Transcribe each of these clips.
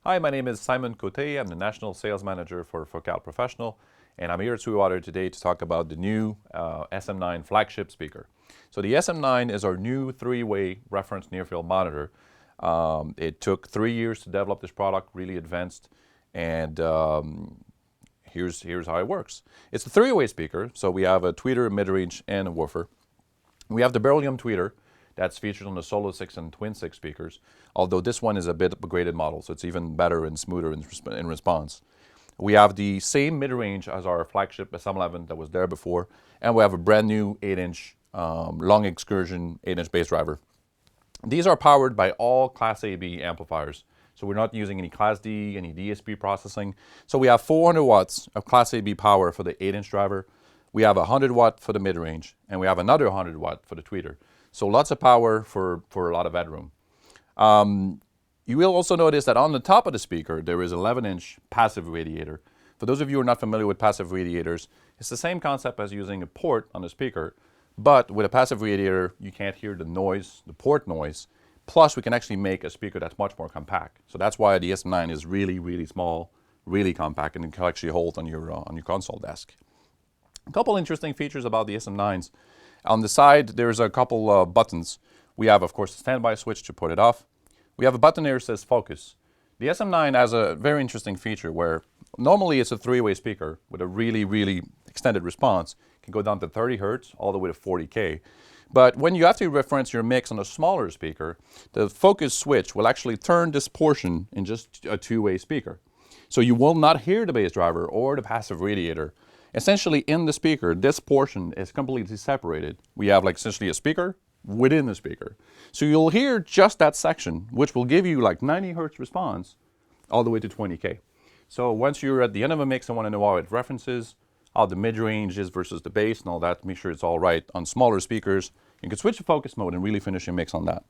Hi, my name is Simon Cote. I'm the National Sales Manager for Focal Professional, and I'm here at Sweetwater today to talk about the new SM9 flagship speaker. So the SM9 is our new three-way reference near-field monitor. It took 3 years to develop this product, really advanced, and here's how it works. It's a three-way speaker, so we have a tweeter, a mid-range, and a woofer. We have the beryllium tweeter that's featured on the Solo 6 and Twin 6 speakers, although this one is a bit upgraded model, so it's even better and smoother in response. We have the same mid-range as our flagship SM11 that was there before, and we have a brand new 8-inch long excursion 8-inch bass driver. These are powered by all Class AB amplifiers, so we're not using any Class D, any DSP processing. So we have 400 watts of Class AB power for the 8-inch driver. We have 100 watt for the mid-range, and we have another 100 watt for the tweeter. So lots of power for a lot of headroom. You will also notice that on the top of the speaker, there is an 11-inch passive radiator. For those of you who are not familiar with passive radiators, it's the same concept as using a port on the speaker, but with a passive radiator, you can't hear the noise, the port noise. Plus, we can actually make a speaker that's much more compact. So that's why the SM9 is really, really small, really compact, and it can actually hold on your console desk. A couple interesting features about the SM9s. On the side, there's a couple buttons. We have, of course, a standby switch to put it off. We have a button here that says focus. The SM9 has a very interesting feature where normally it's a three-way speaker with a really, really extended response. It can go down to 30 hertz all the way to 40K. But when you have to reference your mix on a smaller speaker, the focus switch will actually turn this portion in just a two-way speaker. So you will not hear the bass driver or the passive radiator. Essentially, in the speaker, this portion is completely separated. We have like essentially a speaker within the speaker. So you'll hear just that section, which will give you like 90 hertz response all the way to 20K. So once you're at the end of a mix and want to know how it references, how the mid-range is versus the bass and all that, make sure it's all right on smaller speakers, you can switch to focus mode and really finish your mix on that.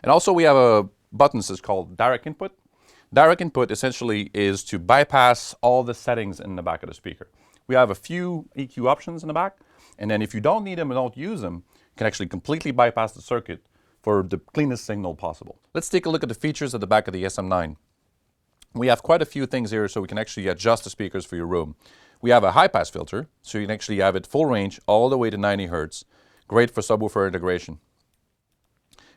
And also we have a button that's called direct input. Direct input essentially is to bypass all the settings in the back of the speaker. We have a few EQ options in the back, and then if you don't need them and don't use them, you can actually completely bypass the circuit for the cleanest signal possible. Let's take a look at the features at the back of the SM9. We have quite a few things here, so we can actually adjust the speakers for your room. We have a high-pass filter, so you can actually have it full range all the way to 90 hertz. Great for subwoofer integration.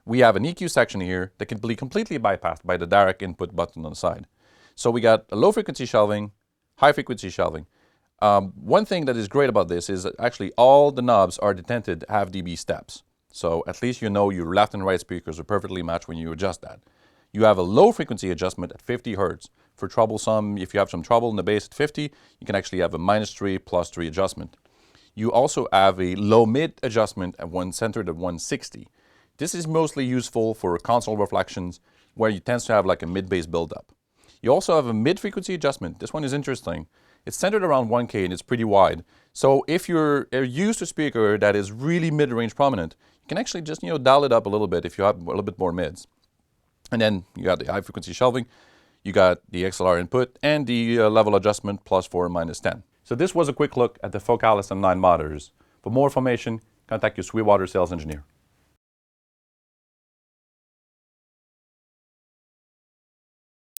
We have an EQ section here that can be completely bypassed by the direct input button on the side. So we got a low-frequency shelving, high-frequency shelving. One thing that is great about this is that actually all the knobs are intended to have dB steps. So at least you know your left and right speakers are perfectly matched when you adjust that. You have a low frequency adjustment at 50 hertz. For troublesome, if you have some trouble in the bass at 50, you can actually have a -3, +3 adjustment. You also have a low-mid adjustment at centered at 160. This is mostly useful for console reflections where you tend to have like a mid-bass buildup. You also have a mid-frequency adjustment. This one is interesting. It's centered around 1K and it's pretty wide. So if you're used to a speaker that is really mid-range prominent, you can actually just dial it up a little bit if you have a little bit more mids. And then you got the high-frequency shelving, you got the XLR input, and the level adjustment +4 and -10. So this was a quick look at the Focal SM9 monitors. For more information, contact your Sweetwater sales engineer.